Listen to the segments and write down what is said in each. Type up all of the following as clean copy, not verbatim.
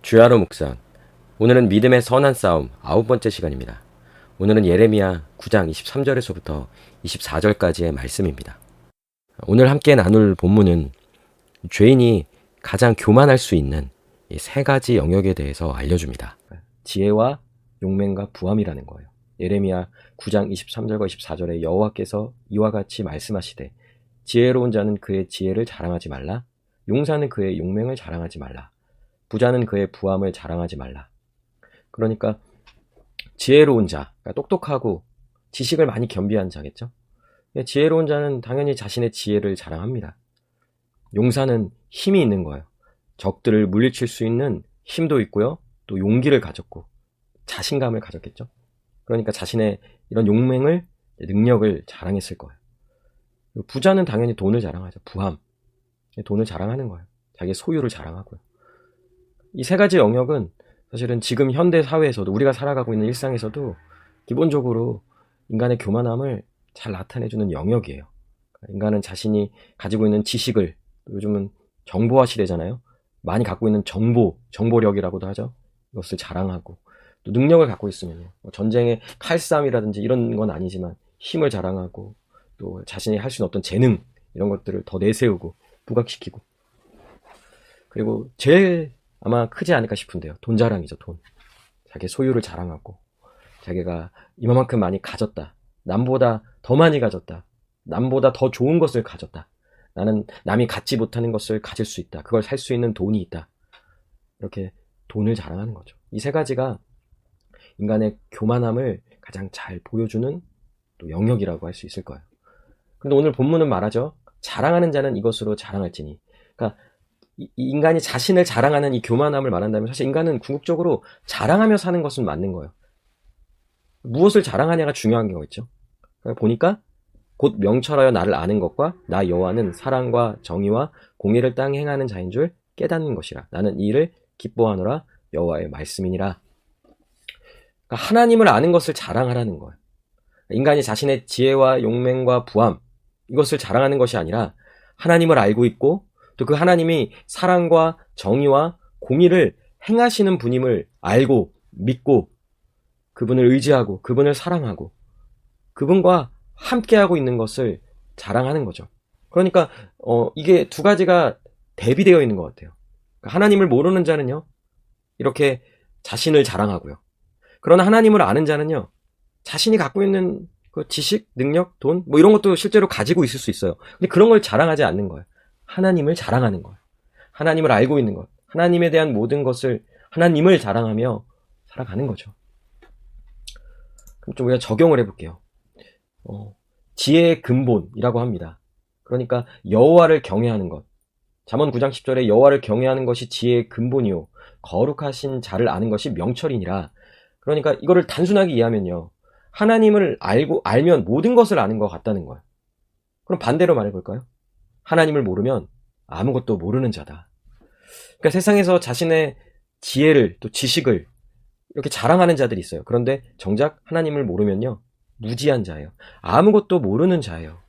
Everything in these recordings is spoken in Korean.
주야로 묵상. 오늘은 믿음의 선한 싸움 9번째 시간입니다. 오늘은 예레미야 9장 23절에서부터 24절까지의 말씀입니다. 오늘 함께 나눌 본문은 죄인이 가장 교만할 수 있는 이 세 가지 영역에 대해서 알려줍니다. 지혜와 용맹과 부함이라는 거예요. 예레미야 9장 23절과 24절에 여호와께서 이와 같이 말씀하시되 지혜로운 자는 그의 지혜를 자랑하지 말라. 용사는 그의 용맹을 자랑하지 말라. 부자는 그의 부함을 자랑하지 말라. 그러니까 지혜로운 자, 그러니까 똑똑하고 지식을 많이 겸비한 자겠죠. 지혜로운 자는 당연히 자신의 지혜를 자랑합니다. 용사는 힘이 있는 거예요. 적들을 물리칠 수 있는 힘도 있고요. 또 용기를 가졌고 자신감을 가졌겠죠. 그러니까 자신의 이런 용맹을, 능력을 자랑했을 거예요. 부자는 당연히 돈을 자랑하죠. 부함. 돈을 자랑하는 거예요. 자기의 소유를 자랑하고요. 이 세 가지 영역은 사실은 지금 현대 사회에서도 우리가 살아가고 있는 일상에서도 기본적으로 인간의 교만함을 잘 나타내주는 영역이에요. 인간은 자신이 가지고 있는 지식을, 요즘은 정보화 시대잖아요. 많이 갖고 있는 정보력이라고도 하죠. 이것을 자랑하고 또 능력을 갖고 있으면요. 전쟁의 칼싸움이라든지 이런 건 아니지만 힘을 자랑하고 또 자신이 할 수 있는 어떤 재능 이런 것들을 더 내세우고 부각시키고, 그리고 제일 아마 크지 않을까 싶은데요. 돈 자랑이죠. 돈. 자기의 소유를 자랑하고 자기가 이만큼 많이 가졌다. 남보다 더 많이 가졌다. 남보다 더 좋은 것을 가졌다. 나는 남이 갖지 못하는 것을 가질 수 있다. 그걸 살 수 있는 돈이 있다. 이렇게 돈을 자랑하는 거죠. 이 세 가지가 인간의 교만함을 가장 잘 보여주는 또 영역이라고 할 수 있을 거예요. 근데 오늘 본문은 말하죠. 자랑하는 자는 이것으로 자랑할지니. 그러니까 이 인간이 자신을 자랑하는 이 교만함을 말한다면 사실 인간은 궁극적으로 자랑하며 사는 것은 맞는 거예요. 무엇을 자랑하냐가 중요한 거겠죠. 보니까 곧 명철하여 나를 아는 것과 나 여호와는 사랑과 정의와 공의를 땅에 행하는 자인 줄 깨닫는 것이라. 나는 이 일을 기뻐하노라. 여호와의 말씀이니라. 그러니까 하나님을 아는 것을 자랑하라는 거예요. 인간이 자신의 지혜와 용맹과 부함 이것을 자랑하는 것이 아니라 하나님을 알고 있고 또 그 하나님이 사랑과 정의와 공의를 행하시는 분임을 알고 믿고 그분을 의지하고 그분을 사랑하고 그분과 함께하고 있는 것을 자랑하는 거죠. 그러니까 이게 두 가지가 대비되어 있는 것 같아요. 그러니까 하나님을 모르는 자는요 이렇게 자신을 자랑하고요. 그러나 하나님을 아는 자는요 자신이 갖고 있는 그 지식, 능력, 돈 뭐 이런 것도 실제로 가지고 있을 수 있어요. 근데 그런 걸 자랑하지 않는 거예요. 하나님을 자랑하는 거예요. 하나님을 알고 있는 것, 하나님에 대한 모든 것을 하나님을 자랑하며 살아가는 거죠. 그럼 좀 우리가 적용을 해볼게요. 지혜의 근본이라고 합니다. 그러니까 여호와를 경외하는 것. 잠언 9장 10절에 여호와를 경외하는 것이 지혜의 근본이요 거룩하신 자를 아는 것이 명철이니라. 그러니까 이거를 단순하게 이해하면요. 하나님을 알면 모든 것을 아는 것 같다는 거예요. 그럼 반대로 말해볼까요? 하나님을 모르면 아무것도 모르는 자다. 그러니까 세상에서 자신의 지혜를 또 지식을 이렇게 자랑하는 자들이 있어요. 그런데 정작 하나님을 모르면요. 무지한 자예요. 아무것도 모르는 자예요.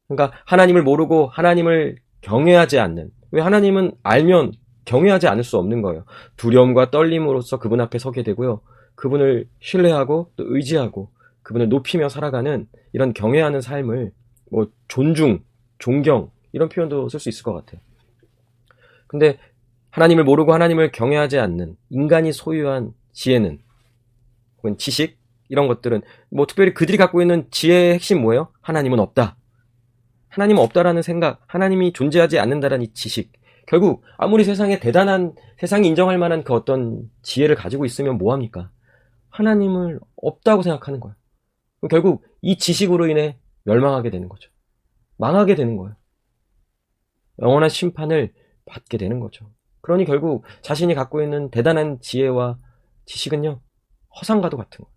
그러니까 하나님을 모르고 하나님을 경외하지 않는, 왜 하나님은 알면 경외하지 않을 수 없는 거예요. 두려움과 떨림으로써 그분 앞에 서게 되고요. 그분을 신뢰하고 또 의지하고 그분을 높이며 살아가는 이런 경외하는 삶을 뭐 존중, 존경 이런 표현도 쓸 수 있을 것 같아요. 근데 하나님을 모르고 하나님을 경외하지 않는 인간이 소유한 지혜는 혹은 지식 이런 것들은 뭐 특별히 그들이 갖고 있는 지혜의 핵심 뭐예요? 하나님은 없다. 하나님은 없다라는 생각, 하나님이 존재하지 않는다라는 이 지식. 결국 아무리 세상이 인정할 만한 그 어떤 지혜를 가지고 있으면 뭐합니까? 하나님을 없다고 생각하는 거예요. 결국 이 지식으로 인해 멸망하게 되는 거죠. 망하게 되는 거예요. 영원한 심판을 받게 되는 거죠. 그러니 결국 자신이 갖고 있는 대단한 지혜와 지식은요, 허상과도 같은 거예요.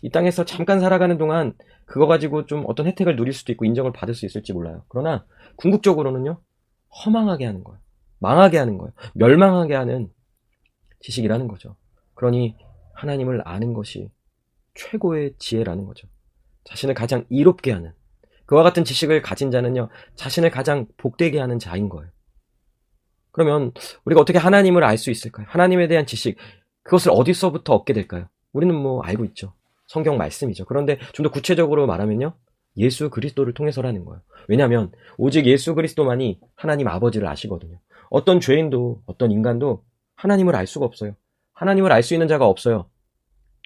이 땅에서 잠깐 살아가는 동안 그거 가지고 좀 어떤 혜택을 누릴 수도 있고 인정을 받을 수 있을지 몰라요. 그러나 궁극적으로는요, 허망하게 하는 거예요. 망하게 하는 거예요. 멸망하게 하는 지식이라는 거죠. 그러니 하나님을 아는 것이 최고의 지혜라는 거죠. 자신을 가장 이롭게 하는, 그와 같은 지식을 가진 자는요, 자신을 가장 복되게 하는 자인 거예요. 그러면 우리가 어떻게 하나님을 알 수 있을까요? 하나님에 대한 지식, 그것을 어디서부터 얻게 될까요? 우리는 뭐 알고 있죠. 성경 말씀이죠. 그런데 좀 더 구체적으로 말하면요. 예수 그리스도를 통해서라는 거예요. 왜냐하면 오직 예수 그리스도만이 하나님 아버지를 아시거든요. 어떤 죄인도 어떤 인간도 하나님을 알 수가 없어요. 하나님을 알 수 있는 자가 없어요.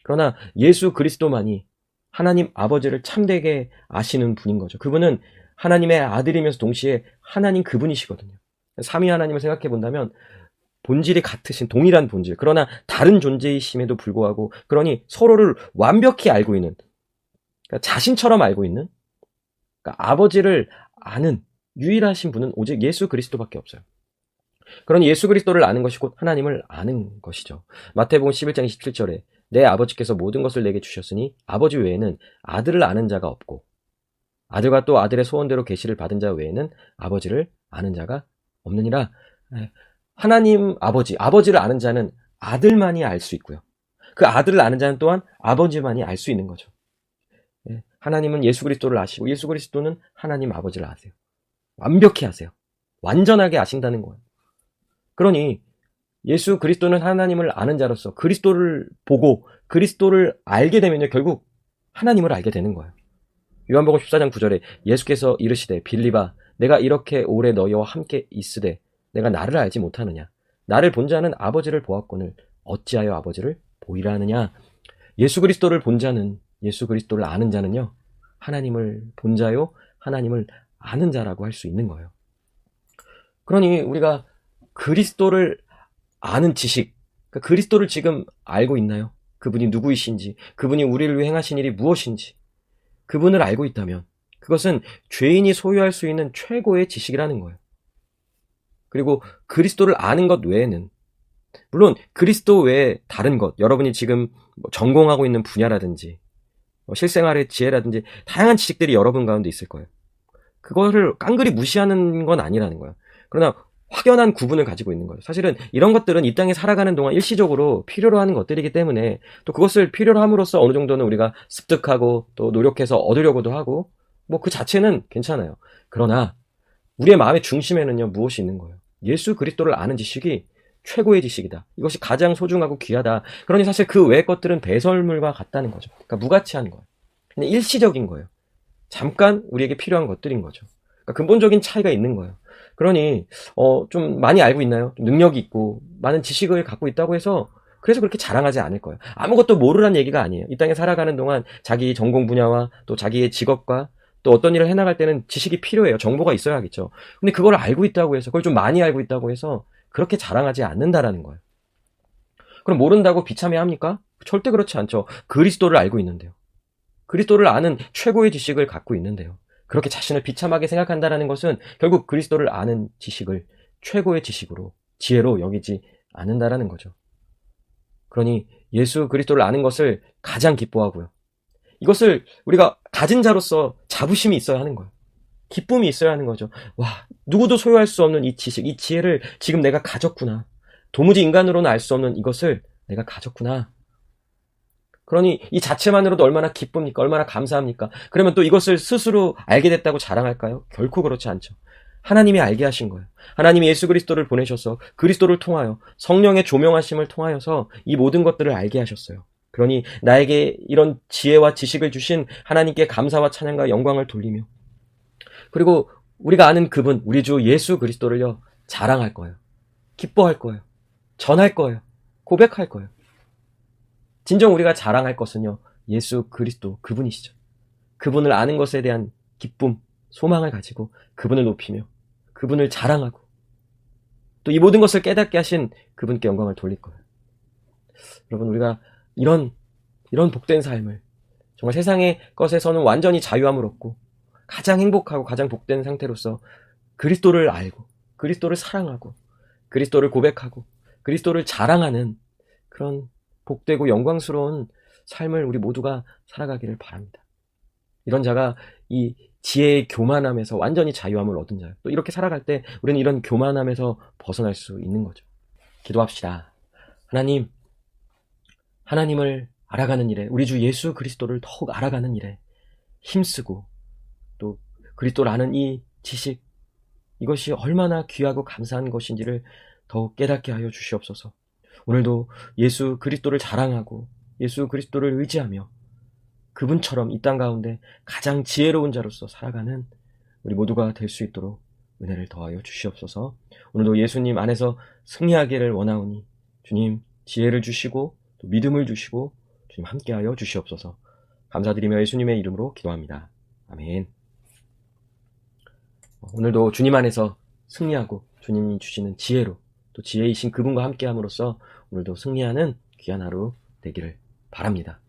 그러나 예수 그리스도만이 하나님 아버지를 참되게 아시는 분인 거죠. 그분은 하나님의 아들이면서 동시에 하나님 그분이시거든요. 삼위 하나님을 생각해 본다면 본질이 같으신 동일한 본질, 그러나 다른 존재이심에도 불구하고, 그러니 서로를 완벽히 알고 있는, 그러니까 자신처럼 알고 있는, 그러니까 아버지를 아는 유일하신 분은 오직 예수 그리스도밖에 없어요. 그러니 예수 그리스도를 아는 것이 곧 하나님을 아는 것이죠. 마태복음 11장 27절에 내 아버지께서 모든 것을 내게 주셨으니 아버지 외에는 아들을 아는 자가 없고 아들과 또 아들의 소원대로 계시를 받은 자 외에는 아버지를 아는 자가 없느니라. 하나님 아버지를 아는 자는 아들만이 알 수 있고요. 그 아들을 아는 자는 또한 아버지만이 알 수 있는 거죠. 하나님은 예수 그리스도를 아시고 예수 그리스도는 하나님 아버지를 아세요. 완벽히 아세요. 완전하게 아신다는 거예요. 그러니 예수 그리스도는 하나님을 아는 자로서 그리스도를 보고 그리스도를 알게 되면요, 결국 하나님을 알게 되는 거예요. 요한복음 14장 9절에 예수께서 이르시되 빌립아 내가 이렇게 오래 너희와 함께 있으되 내가 나를 알지 못하느냐. 나를 본 자는 아버지를 보았거늘 어찌하여 아버지를 보이라 하느냐. 예수 그리스도를 본 자는, 예수 그리스도를 아는 자는요, 하나님을 본 자요 하나님을 아는 자라고 할 수 있는 거예요. 그러니 우리가 그리스도를 아는 지식, 그러니까 그리스도를 지금 알고 있나요? 그분이 누구이신지, 그분이 우리를 위해 행하신 일이 무엇인지, 그분을 알고 있다면 그것은 죄인이 소유할 수 있는 최고의 지식이라는 거예요. 그리고 그리스도를 아는 것 외에는, 물론 그리스도 외에 다른 것, 여러분이 지금 전공하고 있는 분야라든지 실생활의 지혜라든지 다양한 지식들이 여러분 가운데 있을 거예요. 그거를 깡그리 무시하는 건 아니라는 거예요. 그러나 확연한 구분을 가지고 있는 거예요. 사실은 이런 것들은 이 땅에 살아가는 동안 일시적으로 필요로 하는 것들이기 때문에 또 그것을 필요로 함으로써 어느 정도는 우리가 습득하고 또 노력해서 얻으려고도 하고 뭐 그 자체는 괜찮아요. 그러나 우리의 마음의 중심에는요, 무엇이 있는 거예요? 예수 그리스도를 아는 지식이 최고의 지식이다. 이것이 가장 소중하고 귀하다. 그러니 사실 그 외의 것들은 배설물과 같다는 거죠. 그러니까 무가치한 거예요. 그냥 일시적인 거예요. 잠깐 우리에게 필요한 것들인 거죠. 그러니까 근본적인 차이가 있는 거예요. 그러니 좀 많이 알고 있나요? 능력이 있고 많은 지식을 갖고 있다고 해서 그래서 그렇게 자랑하지 않을 거예요. 아무것도 모르란 얘기가 아니에요. 이 땅에 살아가는 동안 자기 전공 분야와 또 자기의 직업과 또 어떤 일을 해나갈 때는 지식이 필요해요. 정보가 있어야겠죠. 근데 그걸 알고 있다고 해서, 그걸 좀 많이 알고 있다고 해서 그렇게 자랑하지 않는다라는 거예요. 그럼 모른다고 비참해합니까? 절대 그렇지 않죠. 그리스도를 알고 있는데요. 그리스도를 아는 최고의 지식을 갖고 있는데요. 그렇게 자신을 비참하게 생각한다는 것은 결국 그리스도를 아는 지식을 최고의 지식으로, 지혜로 여기지 않는다라는 거죠. 그러니 예수 그리스도를 아는 것을 가장 기뻐하고요. 이것을 우리가 가진 자로서 자부심이 있어야 하는 거예요. 기쁨이 있어야 하는 거죠. 와, 누구도 소유할 수 없는 이 지식, 이 지혜를 지금 내가 가졌구나. 도무지 인간으로는 알 수 없는 이것을 내가 가졌구나. 그러니 이 자체만으로도 얼마나 기쁩니까? 얼마나 감사합니까? 그러면 또 이것을 스스로 알게 됐다고 자랑할까요? 결코 그렇지 않죠. 하나님이 알게 하신 거예요. 하나님이 예수 그리스도를 보내셔서 그리스도를 통하여 성령의 조명하심을 통하여서 이 모든 것들을 알게 하셨어요. 그러니 나에게 이런 지혜와 지식을 주신 하나님께 감사와 찬양과 영광을 돌리며, 그리고 우리가 아는 그분, 우리 주 예수 그리스도를요, 자랑할 거예요. 기뻐할 거예요. 전할 거예요. 고백할 거예요. 진정 우리가 자랑할 것은요, 예수 그리스도 그분이시죠. 그분을 아는 것에 대한 기쁨, 소망을 가지고 그분을 높이며 그분을 자랑하고 또 이 모든 것을 깨닫게 하신 그분께 영광을 돌릴 거예요. 여러분, 우리가 이런 복된 삶을, 정말 세상의 것에서는 완전히 자유함을 얻고 가장 행복하고 가장 복된 상태로서 그리스도를 알고 그리스도를 사랑하고 그리스도를 고백하고 그리스도를 자랑하는 그런 복되고 영광스러운 삶을 우리 모두가 살아가기를 바랍니다. 이런 자가 이 지혜의 교만함에서 완전히 자유함을 얻은 자예요. 또 이렇게 살아갈 때 우리는 이런 교만함에서 벗어날 수 있는 거죠. 기도합시다. 하나님을 알아가는 일에, 우리 주 예수 그리스도를 더욱 알아가는 일에 힘쓰고 또 그리스도를 아는 이 지식, 이것이 얼마나 귀하고 감사한 것인지를 더욱 깨닫게 하여 주시옵소서. 오늘도 예수 그리스도를 자랑하고 예수 그리스도를 의지하며 그분처럼 이 땅 가운데 가장 지혜로운 자로서 살아가는 우리 모두가 될 수 있도록 은혜를 더하여 주시옵소서. 오늘도 예수님 안에서 승리하기를 원하오니 주님 지혜를 주시고 또 믿음을 주시고 주님 함께하여 주시옵소서. 감사드리며 예수님의 이름으로 기도합니다. 아멘. 오늘도 주님 안에서 승리하고 주님이 주시는 지혜로 또 지혜이신 그분과 함께함으로써 오늘도 승리하는 귀한 하루 되기를 바랍니다.